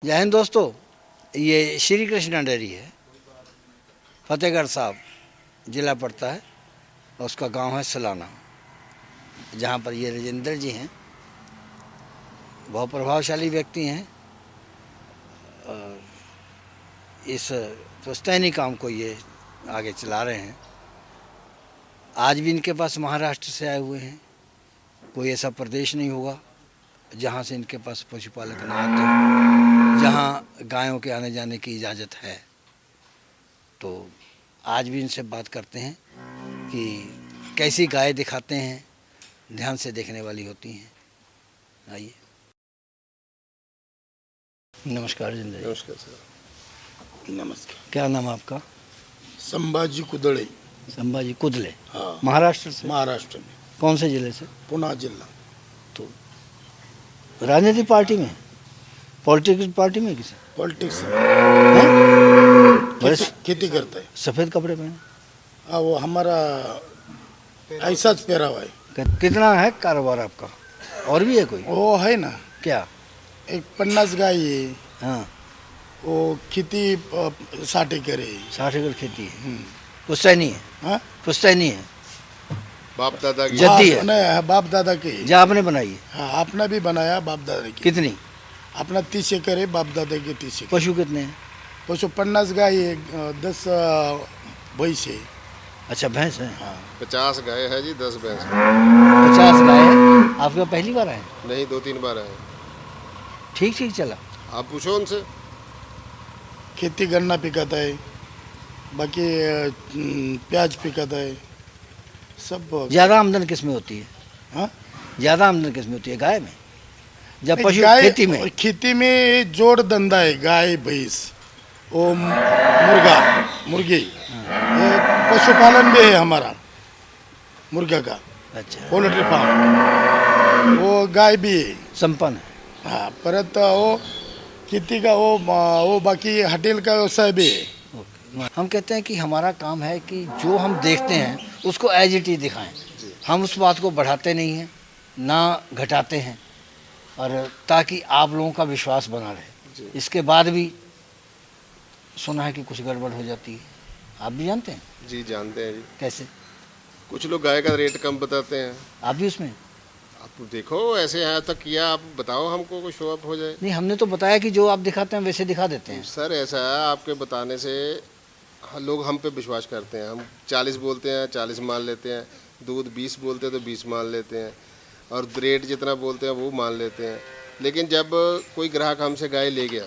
जय हिंद दोस्तों, ये श्री कृष्णा डेयरी है। फतेहगढ़ साहब ज़िला पड़ता है और उसका गांव है सलाना, जहां पर ये राजेंद्र जी हैं। बहुत प्रभावशाली व्यक्ति हैं और इस पुश्तैनी काम को ये आगे चला रहे हैं। आज भी इनके पास महाराष्ट्र से आए हुए हैं। कोई ऐसा प्रदेश नहीं होगा जहां से इनके पास पशुपालक न आते हों, जहां गायों के आने जाने की इजाज़त है। तो आज भी इनसे बात करते हैं कि कैसी गाय दिखाते हैं, ध्यान से देखने वाली होती हैं। आइए। नमस्कार जिंदगी। नमस्कार सर। नमस्कार। क्या नाम है आपका? संभाजी कुदळे। संभाजी कुदले। हाँ, महाराष्ट्र से? महाराष्ट्र में। कौन से जिले से? पुणे जिला। तो राजनीतिक पार्टी में, पॉलिटिकल पार्टी में किसी? पॉलिटिक्स बस खेती करता है। सफ़ेद कपड़े पहने? हाँ, वो हमारा ऐसा पहरावा है। कितना है कारोबार आपका? और भी है कोई? वो है ना, क्या? एक 50 गाय है। हाँ, वो खेती 60 एकड़ है। 60 एकड़ खेती है। पुश्तैनी है? हाँ, पुश्तैनी है, बाप दादा की जद्दी है? नहीं, बाप दादा के है। जो आपने बनाई है? हाँ, आपने भी बनाया बाप दादा की। कितनी? अपना 30 एकड़ है, बाप दादा के 30 एकड़। पशु कितने हैं? पशु 50 गाय है, 10 भैंस है। अच्छा, भैंस है। 50 गाय है जी, 10 भैंस। 50 गाय है। आपके पहली बार आए? नहीं, 2-3 बार आए। ठीक ठीक चला? आप पूछो उनसे। खेती गन्ना पिकाता है, बाकी प्याज पिकाता है, सब। ज़्यादा आमदन किस में होती है? हाँ? ज़्यादा आमदन किस में होती है? गाय में? जब नहीं, पशु गाय- खेती में? खेती में जोड़ धंधा है। गाय भैंस, वो मुर्गा मुर्गी, ये पशुपालन भी है हमारा, मुर्गा का अच्छा, पोल्ट्री फार्म। वो गाय भी है। संपन्न है। हाँ, परत वो खेती का वो बाकी होटल का व्यवसाय भी है। ओके। हम कहते हैं कि हमारा काम है कि जो हम देखते हैं उसको एज इट इज दिखाएं। हम उस बात को बढ़ाते नहीं हैं ना घटाते हैं, और ताकि आप लोगों का विश्वास बना रहे। इसके बाद भी सुना है कि कुछ गड़बड़ हो जाती है, आप भी जानते हैं? जी जानते हैं जी। कैसे? कुछ लोग गाय का रेट कम बताते हैं। आप भी उसमें? आप देखो, ऐसे यहाँ तक किया, आप बताओ हमको, कोई शो अप हो जाए। नहीं, हमने तो बताया कि जो आप दिखाते हैं वैसे दिखा देते हैं। सर ऐसा है, आपके बताने से लोग हम पे विश्वास करते हैं। हम 40 बोलते हैं, 40 मान लेते हैं। दूध 20 बोलते हैं तो 20 मान लेते हैं, और रेट जितना बोलते हैं वो मान लेते हैं। लेकिन जब कोई ग्राहक हमसे गाय ले गया,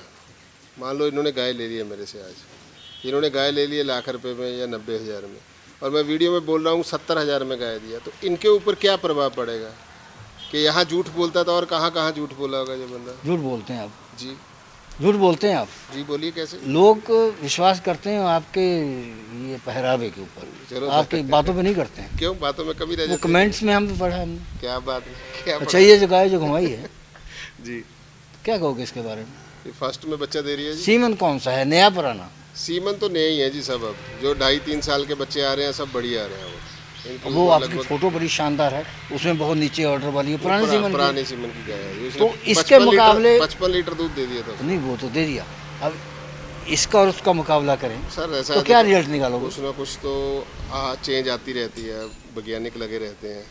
मान लो इन्होंने गाय ले ली है मेरे से, आज इन्होंने गाय ले ली है लाख रुपए में या 90,000 में, और मैं वीडियो में बोल रहा हूँ 70,000 में गाय दिया, तो इनके ऊपर क्या प्रभाव पड़ेगा कि यहाँ झूठ बोलता था और कहाँ कहाँ झूठ बोला होगा ये बंदा। झूठ बोलते हैं आप? जी झूठ बोलते हैं आप? जी बोलिए कैसे। लोग विश्वास करते हैं आपके ये पहरावे के ऊपर, चलो, आपकी बातों पे नहीं करते हैं। क्यों बातों में कमी रह वो जाती है? कमेंट्स में हम पढ़ा हमने। क्या बात है, क्या अच्छा, बात ये जो गाय जो घुमाई है, जी, क्या कहोगे इसके बारे में? ये फर्स्ट में बच्चा दे रही है जी। सीमन कौन सा है, नया पुराना? सीमन तो नए ही है जी सब। अब जो 2.5-3 साल के बच्चे आ रहे हैं सब बढ़िया आ रहे हैं। इनके वो ऊपर आपकी लगभग फोटो बड़ी शानदार है, उसमें बहुत नीचे ऑर्डर वाली है, पुराने सीमन की? पुराने सीमन की गाय है। तो इसके मुकाबले 55 लीटर दूध दे दिया था। नहीं, वो तो दे दिया। अब इसका और उसका मुकाबला करें सर ऐसा तो है, क्या देखो, रिजल्ट निकालोगे? कुछ ना कुछ तो चेंज आती रहती है। वैज्ञानिक लगे रहते हैं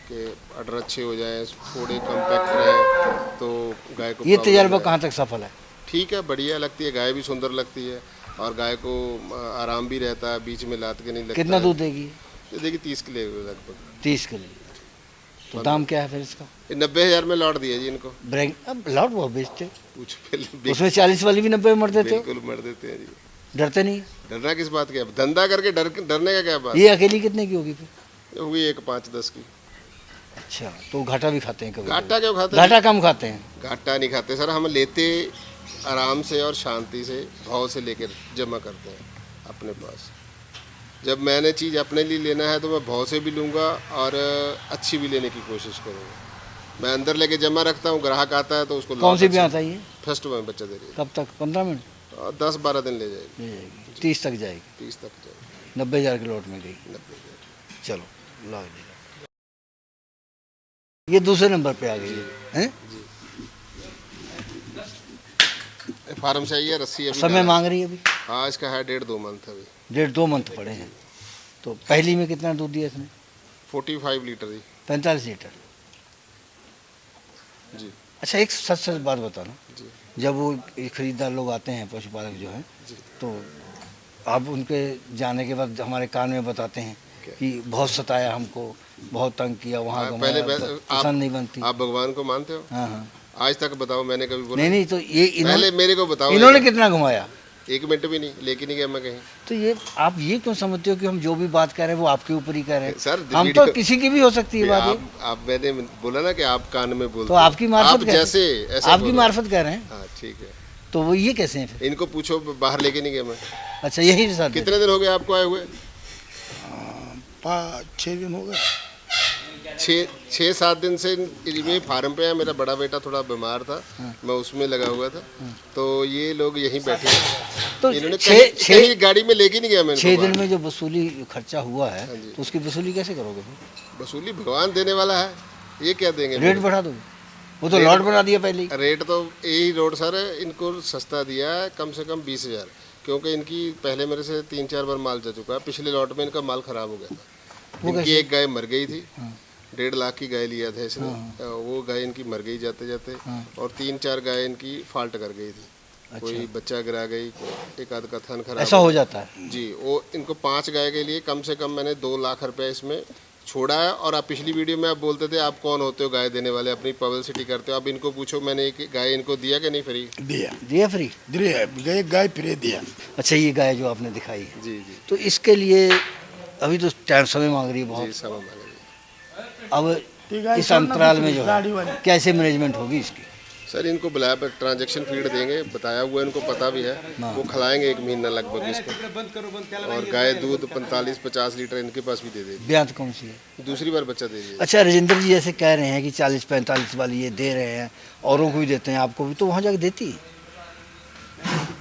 कि ऑर्डर अच्छे हो जाए, थोड़े कम्पैक्ट रहे तो गाय को ये प्रॉब्लम तजर्बा है। कहाँ तक सफल है? ठीक है, बढ़िया लगती है, गाय भी सुंदर लगती है और गाय को आराम भी रहता है, बीच में लात के नहीं लगता कितना है। दूध देगी? ये देखिए 30 किलो लगभग। 30 के लिए? तो दाम क्या है फिर इसका? ये 90,000 में लौट दिया जी इनको। ब्रैंक अब लॉट बहुत बेचते, पूछ पहले। उसमें 40 वाली भी 90 में मर देते हो। बिल्कुल मर देते हैं जी। डरते नहीं? डरना किस बात की है? धंधा करके डरने का क्या बात? ये अकेली कितने की होगी फिर? ये हुई एक 5-10 की। अच्छा, तो घाटा भी खाते हैं कभी? घाटा क्यों खाते हैं? घाटा कम खाते हैं? घाटा नहीं खाते सर, हम लेते आराम से और शांति से भाव से लेकर जमा करते हैं अपने पास। जब मैंने चीज़ अपने लिए लेना है तो मैं भाव से भी लूँगा और अच्छी भी लेने की कोशिश करूँगा। मैं अंदर लेके जमा रखता हूँ, ग्राहक आता है तो उसको कौन सी ब्याह था ये? फर्स्ट में बच्चा दे रही है। कब तक? 15 मिनट? 10-12 दिन ले जाएगी। ले जाएगी, 30 तक जाएगी। 30 तक जाएगी। 90,000 के लॉट में गई। 90,000। चलो ला देगा। ये दूसरे नंबर पे आ गई है? फार्म से आई है, रस्सी अभी समय डाला। मांग रही है अभी? हाँ, इसका है 1.5-2 मंथ अभी। 1.5-2 मंथ पड़े हैं। तो पहली में कितना दूध दिया इसने? 45 लीटर जी। 45 लीटर। जी अच्छा, एक सच सच बात बताना, जी जब वो ये खरीदार लोग आते हैं पशुपालक जो हैं, जी। तो आप उनके जाने के बाद हमारे कान में बताते हैं कि बहुत सताया हमको, बहुत तंग किया, वहाँ हाँ, पहले पसंद नहीं बनती। आप भगवान को मानते हो? हाँ हाँ। आज तक बताओ मैंने कभी बोला? नहीं नहीं, तो ये पहले मेरे को बताओ। इन्होंने कितना घुमाया? 1 मिनट भी नहीं, लेके नहीं गया मैं कहीं। तो ये आप ये क्यों समझते हो कि हम जो भी बात कर रहे हैं वो आपके ऊपर ही कर रहे हैं? सर, हम तो किसी की भी हो सकती है बात ये। आप मैंने बोला ना कि आप कान में बोलते तो आपकी मार्फत आप कह रहे हैं। जैसे ऐसे आपकी बोलो। मार्फत कह रहे हैं, हाँ ठीक है। तो वो ये कैसे हैं फिर? इनको पूछो, बाहर लेके नहीं गया मैं। अच्छा, यही साथ कितने दिन हो गए आपको आए हुए? 5-6 दिन हो गए। 6-7 दिन से ये फार्म पे है। मेरा बड़ा बेटा थोड़ा बीमार था, मैं उसमें लगा हुआ था, तो ये लोग यहीं बैठे हैं। तो इन्होंने छः गाड़ी में लेके नहीं गया मैंने। 6 दिन में जो वसूली खर्चा हुआ है, हाँ जी। तो उसकी वसूली कैसे करोगे फिर? वसूली भगवान देने वाला है, ये क्या देंगे? रेट बढ़ा दोगे? वो तो रेट- लॉट बना दिया पहले ही। रेट तो यही रोड सर इनको सस्ता दिया है, कम से कम 20,000, क्योंकि इनकी पहले मेरे से 3-4 बार माल जा चुका है। पिछले लॉट में इनका माल खराब हो गया था। वो इनकी कैसे? एक गाय मर गई थी, 1.5 लाख की गाय लिया था इसने। वो गाय इनकी मर गई जाते जाते, और 3-4 गाय इनकी फाल्ट कर गई थी। कोई बच्चा गिरा गई, एक आध का थन खराब ऐसा हो जाता है। जी। वो इनको 5 गाय के लिए कम से कम मैंने 2 लाख रुपए इसमें छोड़ा है। और आप पिछली वीडियो में आप बोलते थे आप कौन होते हो गाय देने वाले, अपनी पब्लिसिटी करते हो। अब इनको पूछो मैंने एक गाय इनको दिया कि नहीं फ्री? दिया फ्री? एक गाय फ्री दिया। अच्छा, ये गाय जो आपने दिखाई है, जी जी तो इसके लिए अभी तो टाइम समय मांग रही है जी, बहुत। समय मांगे। अब ठीक है, इस अंतराल में जो गाड़ी है वाली। कैसे मैनेजमेंट होगी इसकी? सर इनको बुलाया, ट्रांजैक्शन फीड देंगे, बताया हुआ है, इनको पता भी है। वो खिलाएंगे 1 महीना लगभग इसको। और गाय दूध 45-50 लीटर इनके पास भी दे देगी। ब्याज कौन सी है? दूसरी बार बच्चा दे देगी। अच्छा, राजेंद्र जी जैसे कह रहे हैं कि 40-45 वाली ये दे रहे हैं, औरों को भी देते हैं, आपको भी, तो वहाँ जाके देती है?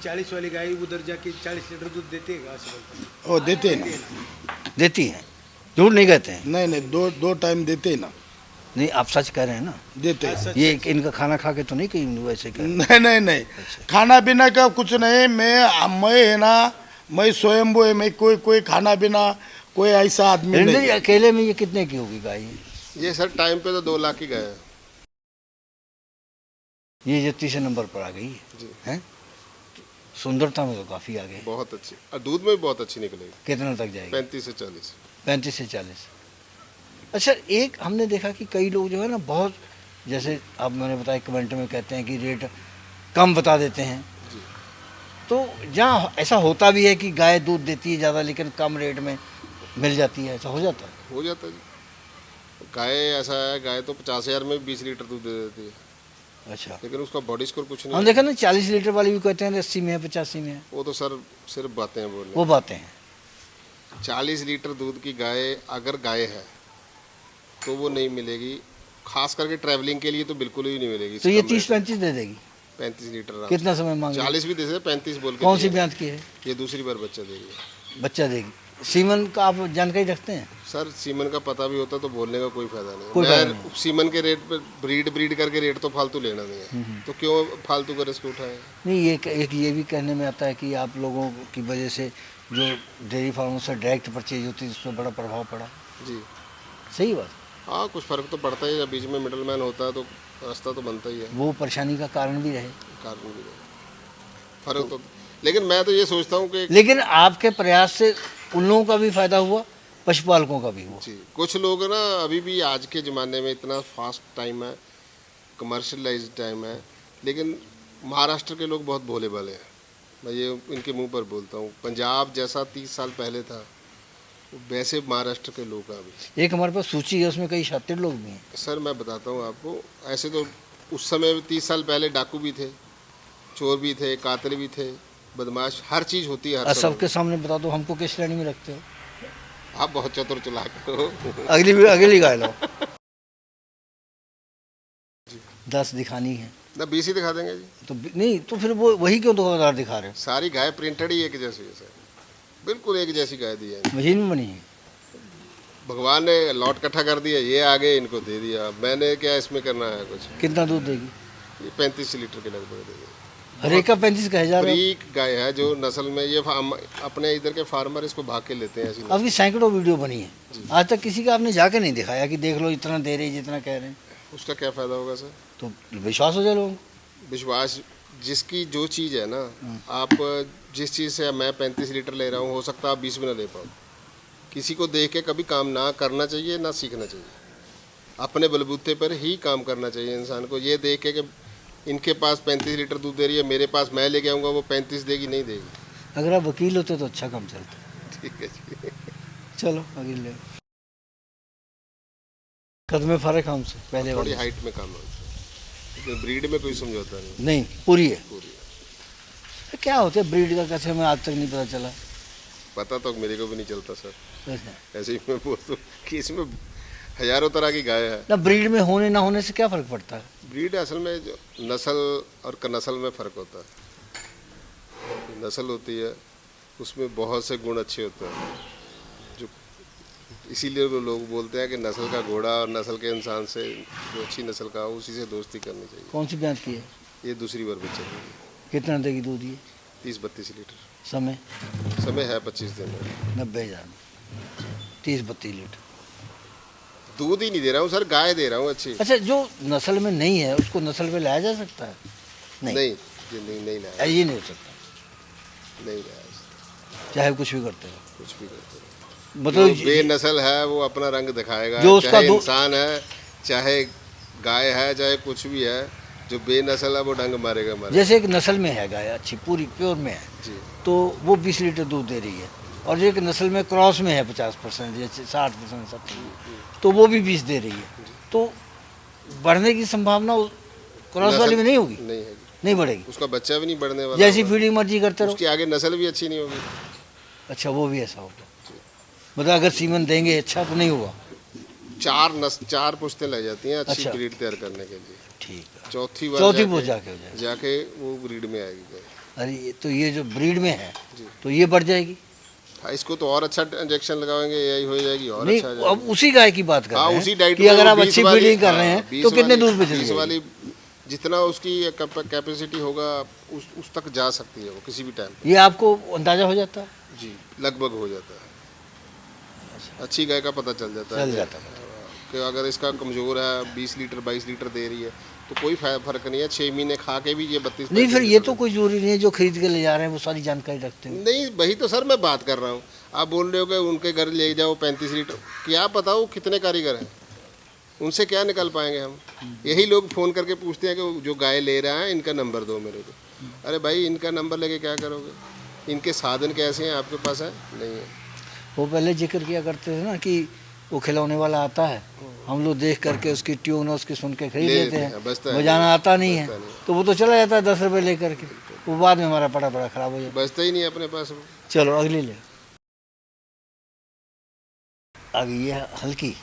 40 वाली गाय उधर जाके 40 लीटर दूध देती है घास बोलते वो देते हैं ना। देती हैं, झूठ नहीं कहते हैं। नहीं, दो टाइम देते हैं ना। नहीं, आप सच कह रहे हैं ना? देते हैं। ये इनका खाना खा के तो नहीं कहीं वैसे कह नहीं, खाना पीना का कुछ नहीं। मैं है ना, मैं स्वयं है, मैं कोई खाना पीना कोई ऐसा आदमी राजेंद्र जी, नहीं। अकेले में ये कितने की होगी गाय? ये सर टाइम पे तो 2 लाख की गाय है। ये जो तीसरे नंबर पर आ गई जी। है, सुंदरता में तो काफ़ी आगे है। बहुत अच्छी, और दूध में भी बहुत अच्छी निकलेगी। कितना तक जाएगी? 35 से 40। 35 से 40। अच्छा, एक हमने देखा कि कई लोग जो है ना, बहुत जैसे आप मैंने बताया कमेंट में कहते हैं कि रेट कम बता देते हैं। जी। तो जहाँ ऐसा होता भी है कि गाय दूध देती है ज़्यादा लेकिन कम रेट में मिल जाती है, ऐसा हो जाता है? हो जाता है जी। गाय ऐसा है, गाय तो 50,000 में 20 लीटर दूध दे देती है, अच्छा, लेकिन उसका बॉडी स्कोर कुछ नहीं हम है। देखा ना 40 लीटर वाली भी कहते हैं 80 में है, 85 में है। वो तो सर सिर्फ बातें हैं बोलने। वो बातें हैं। 40 लीटर दूध की गाय अगर गाय है तो वो नहीं मिलेगी, खास करके ट्रैवलिंग के लिए तो बिल्कुल ही नहीं मिलेगी। तो ये कम रेट 30-35 दे देगी? 35 लीटर आराम कितना समय मांग से। रही है? 40 भी दे सकते, 35 बोल के कौन सी दिया। ब्याज की है? ये दूसरी बार बच्चा दे रही है। बच्चा देगी। सीमन का आप जानकारी रखते हैं? सर सीमन का पता भी होता तो बोलने का कोई फायदा नहीं। कोई फायदा मैं सीमन के रेट पे ब्रीड करके रेट तो फालतू लेना नहीं है, तो क्यों फालतू का रिस्क उठाए? नहीं, एक ये भी कहने में आता है कि आप लोगों की वजह से जो डेयरी फार्मों से डायरेक्ट परचेज होती है उस पर बड़ा प्रभाव पड़ा। जी सही बात। हाँ, कुछ फ़र्क तो पड़ता ही है। बीच में मिडल मैन होता है तो रास्ता तो बनता ही है, वो परेशानी का कारण भी रहे। कारण भी है। फ़र्क तो, लेकिन मैं तो ये सोचता हूँ कि लेकिन आपके प्रयास से उन लोगों का भी फायदा हुआ, पशुपालकों का भी हुआ। जी, कुछ लोग ना अभी भी आज के ज़माने में इतना फास्ट टाइम है, कमर्शलाइज टाइम है, लेकिन महाराष्ट्र के लोग बहुत भोले भाले हैं। मैं ये इनके मुंह पर बोलता हूँ। पंजाब जैसा 30 साल पहले था, वैसे महाराष्ट्र के लोग हैं अभी। एक हमारे पास सूची है, उसमें कई शातिर लोग भी हैं। सर मैं बताता हूँ आपको, ऐसे तो उस समय 30 साल पहले डाकू भी थे, चोर भी थे, कातिल भी थे, बदमाश, हर चीज़ होती है हर और समय सबके सामने बता दो, हमको किस श्रेणी में रखते हो? में। आप बहुत चतुर चालाक हो। अगली गाय लो। 10 दिखानी है ना 20 ही दिखा देंगे जी। तो नहीं, तो फिर वो वही क्यों 2000 दिखा रहे हो? सारी गाय प्रिंटेड ही एक जैसी है सर, बिल्कुल एक जैसी गाय दी है। मशीन में बनी है। भगवान ने लॉट इकट्ठा कर दिया, ये आगे इनको दे दिया। मैंने क्या इसमें करना है कुछ? कितना दूध देगी? ये 35 लीटर के लगभग दे दिया। हरेका 35 का हजार है। फ्रीक गाय है जो नस्ल में ये अपने इधर के फार्मर इसको भाग के लेते हैं ऐसी नस्ल। अभी सैकड़ों वीडियो बनी है, आज तक किसी का आपने जाके नहीं दिखाया कि देख लो इतना दे रही जितना कह रहे हैं, उसका क्या फ़ायदा होगा सर? तो विश्वास हो जाए लोगों को। विश्वास जिसकी जो चीज़ है ना, आप जिस चीज़ से मैं 35 लीटर ले रहा हूँ, हो सकता है आप 20 भी ना ले पाओ। किसी को देख के कभी काम ना करना चाहिए, ना सीखना चाहिए। अपने बलबूते पर ही काम करना चाहिए इंसान को। ये देख के कि इनके पास 35 लीटर दूध दे रही है, मेरे पास मैं लेके आऊँगा वो 35 देगी, नहीं देगी। अगर आप वकील होते तो अच्छा काम चलता। ठीक है जी। चलो आगे ले। कद में फर्क है हमसे पहले थोड़ी वाले हाइट में कम है, लेकिन ब्रीड में कोई समझौता नहीं। नहीं, पूरी है। पूरी है। तो क्या होता है ब्रीड का, कैसे हमें आज तक नहीं पता चला। पता तो मेरे को भी नहीं चलता सर, अच्छा। ऐसे ही मैं बोलता हूँ कि इसमें हजारों तरह की गाय है। ना ब्रीड में होने ना होने से क्या फर्क पड़ता है। ब्रीड असल में जो नस्ल और नस्ल में फ़र्क होता है। नस्ल होती है उसमें बहुत से गुण अच्छे होते हैं, जो इसीलिए वो लोग बोलते हैं कि नस्ल का घोड़ा और नस्ल के इंसान से जो अच्छी नस्ल का हो उसी से दोस्ती करनी चाहिए। कौन सी ब्याज की है, ये दूसरी बार बच्चे देगी। कितना देगी दूध ये। 30-32 लीटर समय समय है, 25 दिन में। 90,000 में 30-32 लीटर दूध ही नहीं दे रहा हूँ सर, गाय दे रहा हूँ अच्छी। अच्छा, जो नस्ल में नहीं है उसको नस्ल पे लाया जा सकता है। नहीं जिंदगी नहीं लाया, ये नहीं हो सकता, नहीं लाया, चाहे कुछ भी करते हो। कुछ भी करते रहो। मतलब जो बेनस्ल है वो अपना रंग दिखाएगा, जो उसका चाहे इंसान है, चाहे गाय है, चाहे कुछ भी है। जो बेनस्ल है वो डंग मारेगा। जैसे एक नस्ल में है गाय अच्छी पूरी प्योर में है जी, तो वो 20 लीटर दूध दे रही है, और जो एक नस्ल में क्रॉस में है 50%, जैसे 60%, 70%, तो वो भी 20 दे रही है। तो बढ़ने की संभावना क्रॉस वाली में नहीं होगी, नहीं है, नहीं बढ़ेगी। उसका बच्चा भी नहीं बढ़ने वाला जैसी होगा। फीडिंग मर्जी करते रहो। उसकी आगे नस्ल भी अच्छी नहीं होगी। अच्छा, वो भी ऐसा होगा। मतलब अगर सीमन देंगे अच्छा तो नहीं हुआ। 4 पुश्तें लग जाती हैं अच्छी अच्छा। ब्रीड तैयार करने के लिए। ठीक है, चौथी बार चौथी पोस्ट जाके हो जाएगी। जाके वो ब्रीड में आएगी गाय। अरे तो ये जो ब्रीड में है जी। तो ये बढ़ जाएगी। हाँ, इसको तो और अच्छा इंजेक्शन लगाएंगे, यही हो जाएगी और नहीं, अच्छा आ जाएगा। अब उसी गाय की बात कर हाँ, रहे उसी हैं डाइट कि अगर आप अच्छी फीडिंग कर रहे हैं तो कितने दूध पे चली 20 जाएगी। वाली जितना उसकी कैपेसिटी होगा उस तक जा सकती है वो किसी भी टाइम। ये आपको अंदाजा हो जाता है। जी, लगभग हो जाता है। अच्छी गाय का पता चल जाता है चल जाता है। कि अगर इसका कमज़ोर है 20 लीटर 22 लीटर दे रही है तो कोई फ़र्क नहीं है। 6 महीने खा के भी ये 32 नहीं, फिर ये तो कोई जरूरी नहीं है जो खरीद के ले जा रहे हैं वो सारी जानकारी रखते हैं। नहीं, वही तो सर मैं बात कर रहा हूँ। आप बोल रहे हो कि उनके घर ले जाओ 35 लीटर, क्या पता वो कितने कारीगर हैं, उनसे क्या निकल पाएंगे हम। यही लोग फ़ोन करके पूछते हैं कि जो गाय ले रहा है इनका नंबर दो मेरे को। अरे भाई, इनका नंबर लेके क्या करोगे, इनके साधन कैसे हैं आपके पास है नहीं है। वो पहले जिक्र किया करते थे ना कि वो खिलौने वाला आता है, हम लोग देख करके उसकी ट्यून और उसकी सुन के खरीद ले लेते लेते हैं, हैं, बजता है बजाना आता नहीं है बजता नहीं। तो वो तो चला जाता है 10 रुपये लेकर के, वो बाद में हमारा पड़ा बड़ा खराब हो जाता है। बचता ही नहीं है अपने पास वो। चलो अगली ले। आगे ये हल्की,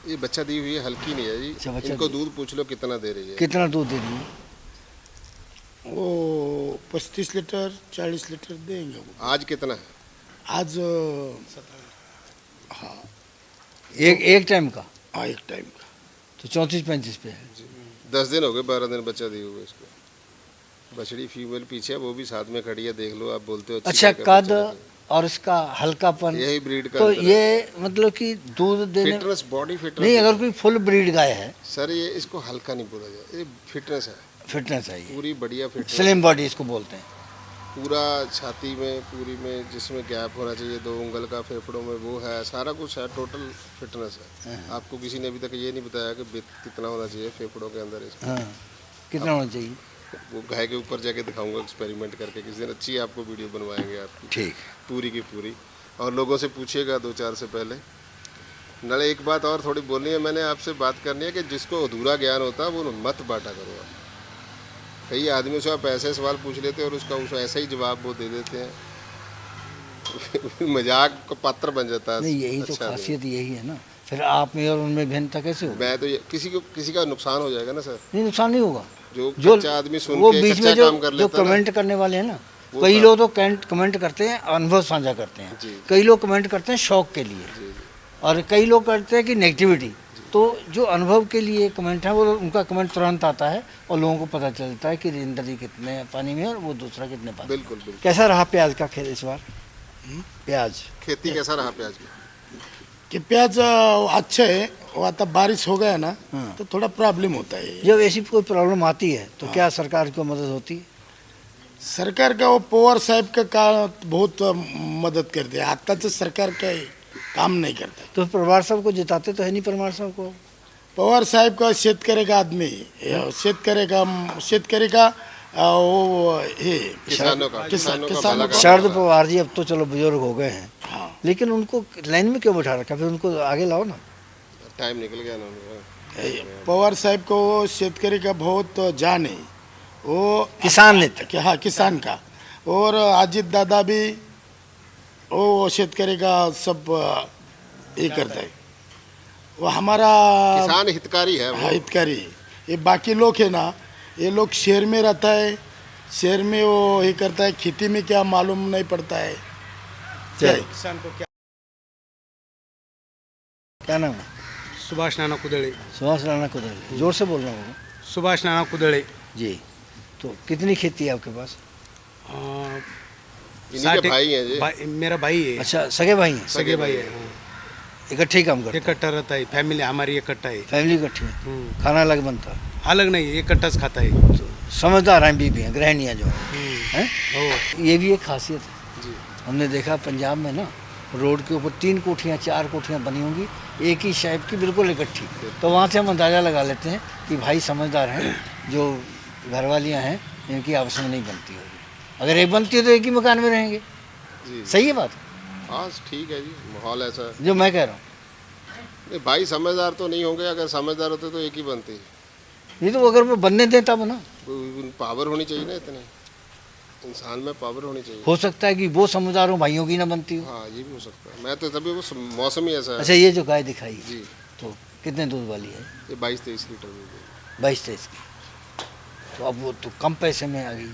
ये बच्चा दी हुई है, हल्की नहीं है जी। अच्छा, बच्चा इनको दी- दूध पूछ लो कितना दे रही है। कितना दूध दे रही है। वो 35 लीटर 40 लीटर देंगे वो। आज कितना है? आज एक टाइम का हाँ, एक टाइम का। तो 34-35 पे है। 10 दिन हो गए, 12 दिन बच्चा दिए हुए इसको। बछड़ी फीमेल पीछे है, वो भी साथ में खड़ी है, देख लो आप। बोलते हो अच्छी अच्छा, गाय का कद बच्चा है। और इसका हल्कापन, यही ब्रीड का तो अंतर है। ये मतलब कि दूध देने फिटनेस, बॉडी फिटनेस नहीं, अगर कोई फुल ब्रीड गाय है, सर ये इसको हल्का नहीं बोला जाए, ये फिटनेस है, फिटनेस है, ये पूरी बढ़िया फिटनेस। स्लिम बॉडी इसको बोलते हैं। पूरा छाती में पूरी में जिसमें गैप होना चाहिए 2 उंगल का, फेफड़ों में वो है, सारा कुछ है, टोटल फिटनेस है। आपको किसी ने अभी तक ये नहीं बताया कि कितना होना चाहिए फेफड़ों के अंदर इसमें। हाँ, कितना होना चाहिए। वो गाय के ऊपर जाके दिखाऊंगा एक्सपेरिमेंट करके किसी दिन, अच्छी आपको वीडियो बनवाएंगे आपकी ठीक, पूरी की पूरी। और लोगों से पूछिएगा 2-4 से पहले। नाले एक बात और थोड़ी बोलनी है, मैंने आपसे बात करनी है कि जिसको अधूरा ज्ञान होता है वो मत बांटा करो आप। कई आदमी से आप ऐसे सवाल पूछ लेते हैं और उसका ऐसा ही जवाब वो दे देते हैं मजाक का पात्र बन जाता है। नहीं यही तो अच्छा खासियत यही है ना, फिर आप में और उनमें भिन्नता कैसे होगी। मैं तो किसी का नुकसान हो जाएगा ना सर। नहीं, नुकसान नहीं होगा। जो जो कच्चा आदमी सुन वो के बीच कच्चा में जो काम कर जो लेता है ना, कमेंट करने वाले हैं ना, वो कई था। लोग तो कमेंट करते हैं अनुभव साझा करते हैं, जी। कई लोग कमेंट करते हैं शौक के लिए, जी, और कई लोग करते हैं कि नेगेटिविटी। तो जो अनुभव के लिए कमेंट है वो उनका कमेंट तुरंत आता है और लोगों को पता चलता है कि राजेंद्र जी कितने पानी में है और वो दूसरा कितने पानी में। बिल्कुल बिल्कुल। कैसा रहा प्याज का खेत इस बार? प्याज खेती कैसा रहा प्याज की? कि प्याज अच्छे है, वो आता बारिश हो गया ना तो थोड़ा प्रॉब्लम होता है। जब ऐसी कोई प्रॉब्लम आती है तो क्या सरकार को मदद होती है? सरकार का वो पवार साहेब का बहुत मदद करते हैं। आताच सरकार काही काम नहीं करता। तो पवार साहब को जिताते तो है नहीं पवार साहब को? पवार साहेब का शेतकरी का आदमी, शेतकरी का वो हे किसानों का किसानों भला का शरद पवार जी अब तो चलो बुजुर्ग हो गए हैं, हाँ। लेकिन उनको लाइन में क्यों बैठा रखा? फिर उनको आगे लाओ ना। टाइम निकल गया ना उनका। पवार साहेब को वो शेतकरी का बहुत जान है, वो किसान नेता क्या हाँ किसान का। और अजित दादा भी वो शेतकरी का सब ये करता है। वो हमारा किसान हितकारी है वो। हाँ, हितकारी। ये बाकी लोग है ना, ये लोग शहर में रहता है, शहर में वो ये करता है, खेती में क्या मालूम नहीं पड़ता है। क्या है? किसान को क्या? क्या नाम है? सुभाष नाना कुदळे। सुभाष राणा कुदरे, जोर से बोल रहा हूँ। सुभाष नाना कुदळे। जी, तो कितनी खेती है आपके पास? इन्हीं के भाई हैं जी। मेरा भाई है। अच्छा, सगे भाई हैं, सगे भाई है। इकट्ठे ही काम करते हैं? इकट्ठा रहता है, फैमिली हमारी इकट्ठा है। फैमिली इकट्ठी है, खाना अलग बनता है? अलग नहीं, इकट्ठा से खाता है। समझदार हैं बीबी हैं, गृहिणियाँ जो हैं। हो ये भी एक खासियत है। जी। हमने देखा पंजाब में ना, रोड के ऊपर 3 कोठियाँ 4 कोठियाँ बनी होंगी एक ही शाइप की, बिल्कुल इकट्ठी। तो वहाँ से हम अंदाज़ा लगा लेते हैं कि भाई समझदार हैं, जो घरवालियाँ हैं इनकी आपस में नहीं बनती होगी। अगर एक बनती है तो एक ही मकान में रहेंगे। जी सही है बात? हाँ ठीक है जी, माहौल ऐसा है। जो मैं कह रहा हूँ, नहीं भाई समझदार तो नहीं होंगे, अगर समझदार होते तो एक ही बनती। ये तो अगर वो बनने दें तब ना। पावर होनी चाहिए ना, इतने इंसान में पावर होनी चाहिए। हो सकता है कि वो समझदार हो, भाइयों की ना बनती हो। हाँ ये भी हो सकता है। मैं तो तभी वो मौसम ही ऐसा है। अच्छा, ये जो गाय दिखाई जी, तो कितने दूध वाली है? ये 22-23 लीटर दूध है। 22-23 की। तो अब वो तो कम पैसे में आ गई।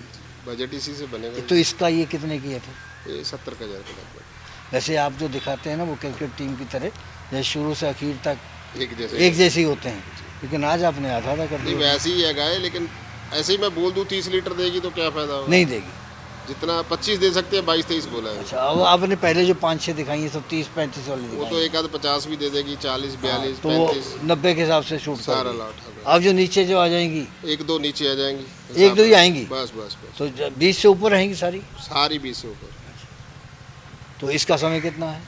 बजट इसी से बनेगा। तो इसका ये कितने की है फिर? ये 70,000 के लगभग। वैसे आप जो दिखाते हैं ना वो क्रिकेट टीम की तरह, जैसे शुरू से आखिर तक एक जैसे ही होते हैं, लेकिन आज आपने आधा आधा कर नहीं दिया। वैसे ही है गाय, लेकिन ऐसे ही मैं बोल दूं 30 लीटर देगी तो क्या फायदा होगा? नहीं देगी। जितना 25 दे सकते हैं, 22-23 बोला है। अच्छा, अब आपने पहले जो 5-6 दिखाई हैं सब 30-35 वाली वो तो दिखाई एक आध 50 भी दे देगी, 40, 42, तो वो 35 90 के हिसाब से शूट सारा कर। लौट अब जो नीचे जो आ जाएंगी, 1-2 नीचे आ जाएंगी, 1-2 ही आएंगी, बस बस बस। तो 20 से ऊपर रहेंगी सारी। सारी 20 से ऊपर। तो इसका समय कितना है?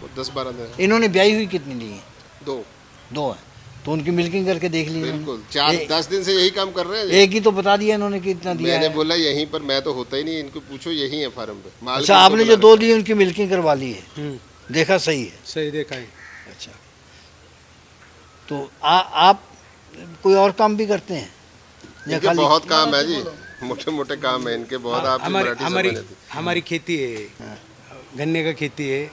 वो 10-12 दिन। इन्होंने ब्याई हुई कितनी ली है? 2 है, तो उनकी मिल्किंग करके देख ली इन्होंने। बिल्कुल 4-10 दिन से यही काम कर रहे हैं। एक ही तो बता दिया इन्होंने कितना दिया मैंने है। बोला यहीं पर, मैं तो होता ही नहीं, इनको पूछो, यही है फार्म पे माल। अच्छा, आपने जो 2 दी उनकी मिल्किंग करवा ली है, देखा सही है? सही देखा है। अच्छा, तो आप कोई और काम भी करते हैं या इनके खाली? बहुत काम है जी, मोटे मोटे काम है इनके बहुत। आप हमारी खेती है, गन्ने का खेती है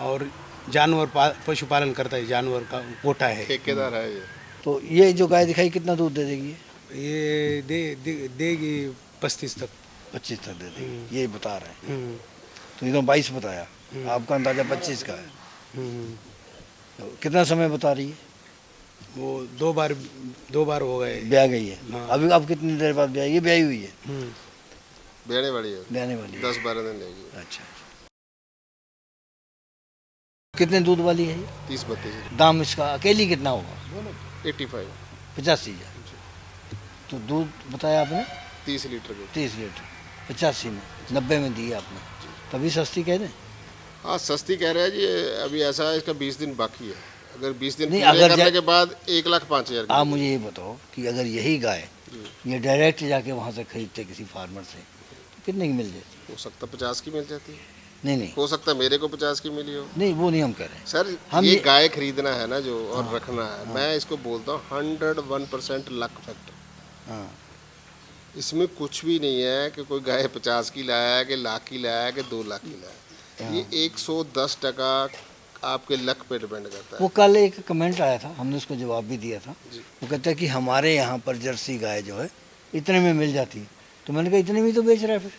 और जानवर पशुपालन करता है, जानवर का कोटा है। ठेकेदार है ये। तो ये जो गाय दिखाई कितना दूध दे देगी? ये देगी 35 तक। 25 तक दे देगी, ये बता रहे हैं। तो इन्होंने 22 बताया, आपका अंदाजा 25 का है। तो कितना समय बता रही है? वो 2 बार हो गए। ब्याह गई है। हाँ। अभी अब कितनी देर बाद ब्याह? ये ब्याही हुई है, बेने वाली है, ब्याहने वाली है। 10-12 दिन लेगी। अच्छा, कितने दूध वाली है ये? 30-32। दाम इसका अकेली कितना होगा? 85। 85,000। तो दूध बताया आपने 30 लीटर के। 30 लीटर 85 में, 90 में दी आपने, तभी सस्ती कह दें? हाँ सस्ती कह रहे हैं जी। अभी ऐसा है, इसका 20 दिन बाकी है। अगर 20 दिन नहीं, पूरे अगर करने के बाद 1,05,000 आप मुझे ये बताओ कि अगर यही गाय ये डायरेक्ट जाके वहाँ से खरीदते किसी फार्मर से, तो कितने की मिल जाती? हो सकता 50 की मिल जाती है, नहीं, हो सकता है मेरे को 50 की मिली हो। नहीं वो नहीं हम कह रहे हैं। सर हम ये ये- गाय खरीदना है ना जो, और रखना है, मैं इसको बोलता हूँ 101% लक फैक्टर। हाँ, इसमें कुछ भी नहीं है कि कोई गाय 50 की लाया है, कि लाख की लाया है, कि 2 लाख की लाया है। ये 110% आपके लक पे डिपेंड करता है। वो कल एक कमेंट आया था, हमने उसको जवाब भी दिया था। जी। वो कहता है कि हमारे यहाँ पर जर्सी गाय जो है इतने में मिल जाती है। तो मैंने कहा इतने में ही तो बेच रहा है फिर।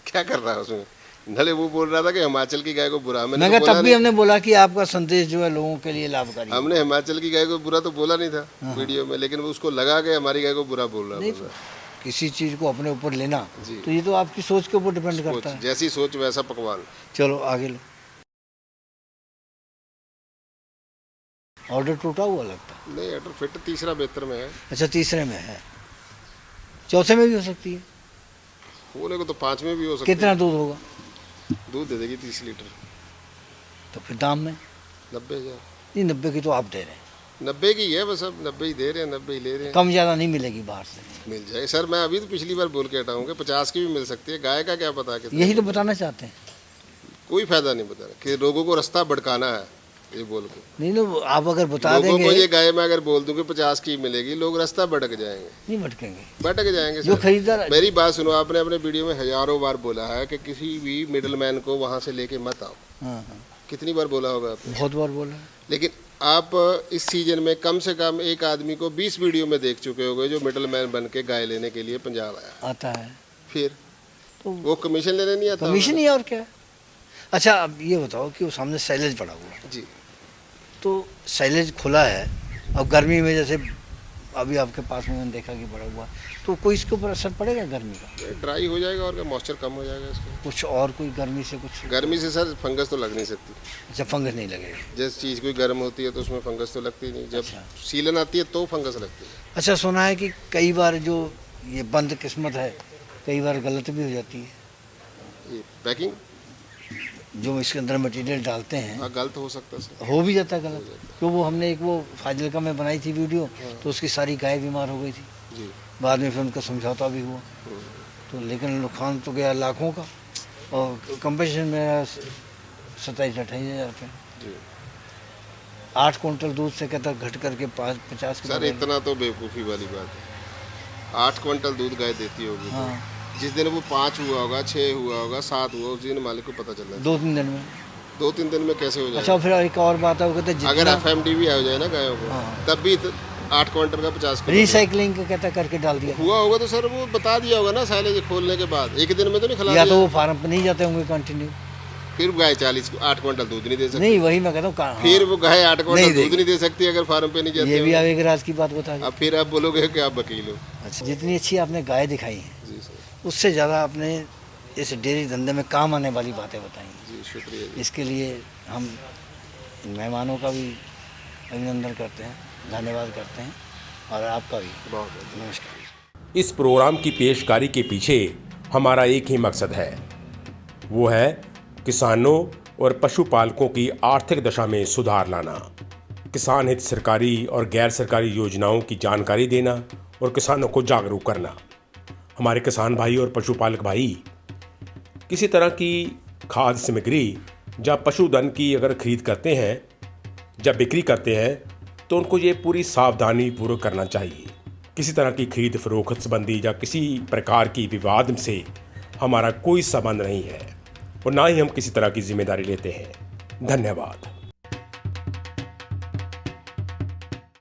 क्या कर रहा है उसमें? नले वो बोल रहा था कि हिमाचल की गाय को बुरा, मैं तो कहा बोला तब भी नहीं। हमने बोला कि आपका संदेश जो है लोगों के लिए लाभकारी है। हमने हिमाचल की गाय को बुरा तो बोला नहीं था वीडियो में, लेकिन वो उसको लगा के हमारी गाय को बुरा बोल रहा नहीं, था। किसी चीज़ को अपने ऊपर लेना जी। तो ये तो आपकी सोच के ऊपर डिपेंड करता है। जैसी सोच वैसा पकवान। चलो आगे लो। ऑर्डर टूटा हुआ लगता है। नहीं, ऑर्डर फिट तीसरा बेहतर में है। अच्छा, तीसरे में है, चौथे में भी हो सकती है। होने को तो 5 में भी हो सकता कितना दूध होगा? है। दूध दे देगी 30 लीटर। तो फिर दाम में 90,000। नहीं, 90 की तो आप दे रहे हैं, 90 की है बस, अब 90 ही दे रहे हैं, 90 ही ले रहे हैं। कम ज़्यादा नहीं मिलेगी बाहर से। मिल जाए सर, मैं अभी तो पिछली बार बोल के हटा हूँ कि 50 की भी मिल सकती है। गाय का क्या पता कितना। यही तो बताना चाहते हैं। कोई फायदा नहीं बताना कि लोगों को रास्ता भटकाना है ये बोल के। नहीं ना, आप अगर बता लोगों देंगे को ये गाय में अगर बोल दूं कि 50 की मिलेगी, लोग रास्ता भटक जाएंगे। नहीं भटकेंगे। भटक जाएंगे जो सर। खरीदार, मेरी बात सुनो, आपने अपने वीडियो में हजारों बार बोला है कि किसी भी मिडलमैन को वहां से लेके मत आओ। हाँ, कितनी बार बोला होगा आपने? बहुत बार बोला है। लेकिन आप इस सीजन में कम से कम एक आदमी को 20 वीडियो में देख चुके होंगे जो मिडलमैन बन के गाय लेने के लिए पंजाब आया। आता है फिर तो वो कमीशन लेने नहीं आता कमीशन होगा? ही है, और क्या है। अच्छा, अब ये बताओ कि वो सामने साइलेज पड़ा हुआ है, जी। तो साइलेज खुला है, अब गर्मी में जैसे अभी आपके पास में मैंने देखा कि पड़ा हुआ है, तो कोई इसके ऊपर असर पड़ेगा गर्मी का? ड्राई हो जाएगा और क्या, मॉइस्चर कम हो जाएगा इसका। कुछ और कोई गर्मी से कुछ? गर्मी से सर फंगस तो लग नहीं सकती। अच्छा, फंगस नहीं लगेगा। जिस चीज़ कोई गर्म होती है तो उसमें फंगस तो लगती नहीं, जब अच्छा। सीलन आती है तो फंगस लगती है। अच्छा, सुना है कि कई बार जो ये बंद किस्मत है, कई बार गलत भी हो जाती है। ये पैकिंग जो इसके अंदर मटेरियल डालते हैं, हाँ गलत हो सकता है सर। हो भी जाता है गलत। तो वो हमने एक वो फाजिलका में बनाई थी वीडियो, तो उसकी सारी गाय बीमार हो गई थी। जी। बाद में फिर उनका समझौता भी हुआ, तो लेकिन नुकसान तो गया लाखों का, और कंपनसेशन में 27-28 हज़ार रुपये। जी 8 क्विंटल दूध से कहता घट करके 50 सर, इतना तो बेवकूफ़ी वाली बात है। 8 क्विंटल दूध गाय देती होगी तो हाँ, जिस दिन वो 5 हुआ होगा, 6 हुआ होगा, 7 हुआ, उस दिन मालिक को पता चलना है। 2-3 दिन में। 2-3 दिन में कैसे हो अच्छा, जाएगा? फिर एक और बात है, वो कहते अगर जितना FMD भी आ जाए ना गायों को, हाँ। तब भी 8 क्विंटल का 50 किलो रिसाइकलिंग का कहता करके डाल दिया, हुआ होगा तो सर वो बता दिया होगा ना साइलेज खोलने के बाद। एक दिन में तो नहीं खिला या तो दिया। वो फार्म पे नहीं जाते होंगे कंटिन्यू। फिर गाय 8 क्विंटल दूध नहीं दे सकती। नहीं, वही मैं कहता हूँ कहाँ- फिर वो गाय 8 नहीं क्विंटल दूध देगी। नहीं दे सकती अगर फार्म पे नहीं जाती ये भी होगी। आप एक राज की बात बता दी। अब फिर आप बोलोगे कि आप वकील हो। अच्छा, जितनी अच्छी आपने गाय दिखाई है, जी सर, उससे ज़्यादा आपने इस डेयरी धंधे में काम आने वाली बातें बताई। जी शुक्रिया जी। इसके लिए हम मेहमानों का भी अभिनंदन करते हैं, धन्यवाद करते हैं, और आपका भी बहुत बहुत नमस्कार। इस प्रोग्राम की पेशकारी के पीछे हमारा एक ही मकसद है, वो है किसानों और पशुपालकों की आर्थिक दशा में सुधार लाना, किसान हित सरकारी और गैर सरकारी योजनाओं की जानकारी देना और किसानों को जागरूक करना। हमारे किसान भाई और पशुपालक भाई किसी तरह की खाद्य सामग्री या पशुधन की अगर खरीद करते हैं, जब बिक्री करते हैं, तो उनको ये पूरी सावधानी पूर्वक करना चाहिए। किसी तरह की खरीद फरोख्त संबंधी या किसी प्रकार की विवाद से हमारा कोई संबंध नहीं है और ना ही हम किसी तरह की जिम्मेदारी लेते हैं। धन्यवाद।